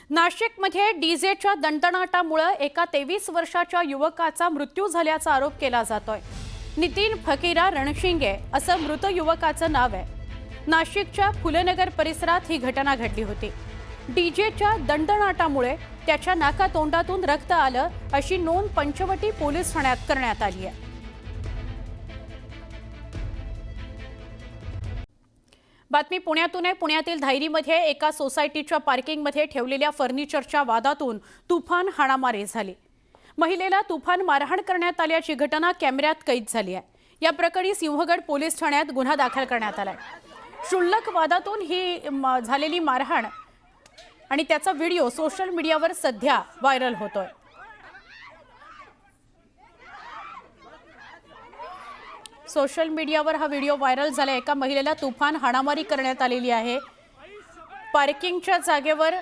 नाशिकमध्ये डीजेच्या दणदणाटामुळे एका 23 वर्षाच्या युवकाचा मृत्यू झाल्याचा आरोप केला जातोय। नितीन फकीरा रणशिंगे असं मृत युवकाचं नाव आहे। नाशिकच्या फुलेनगर परिसरात ही घटना घडली होती। डीजेच्या दणदणाटामुळे त्याच्या नाकातोंडातून रक्त आलं अशी नोंद पंचवटी पोलीस ठाण्यात करण्यात आली आहे। बातमी पुण्यातून आहे। पुण्यातील धायरीमध्ये एका सोसायटीच्या पार्किंगमध्ये ठेवलेल्या फर्निचरच्या वादातून तुफान हाणामारी झाली। महिलेला तुफान मारहाण करण्यात आल्याची घटना कॅमेऱ्यात कैद झाली आहे। या प्रकरणी सिंहगड पोलीस ठाण्यात गुन्हा दाखल करण्यात आलाय। क्षुल्लक वादातून ही झालेली मारहाण आणि त्याचा व्हिडिओ सोशल मीडियावर सध्या व्हायरल होतोय। सोशल मीडियावर हा व्हिडिओ व्हायरल झाला। एका महिलेला तुफान हाणामारी करण्यात आलेली आहे। पार्किंगच्या जागेवर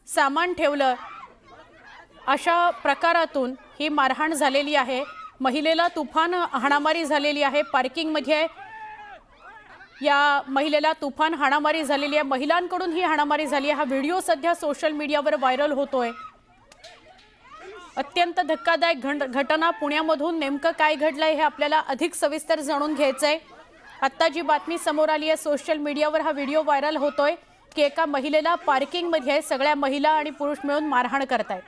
सामान ठेवलं अशा प्रकारातून ही मारहाण झालेली आहे। महिलेला तुफान हाणामारी झालेली आहे। पार्किंगमध्ये या महिलेला तुफान हाणामारी झालेली आहे। महिलांकडून ही हाणामारी झाली आहे। हा व्हिडिओ सध्या सोशल मीडियावर व्हायरल होतोय। अत्यंत धक्कादायक घटना पुण्यामधून नेमकं काय घडलंय हे आपल्याला अधिक सविस्तर जाणून घ्यायचंय। आता जी बातमी समोर आली आहे, सोशल मीडियावर हा व्हिडिओ व्हायरल होतोय की एका महिलेला पार्किंगमध्ये सगळ्या महिला आणि पुरुष मिळून मारहाण करतायत।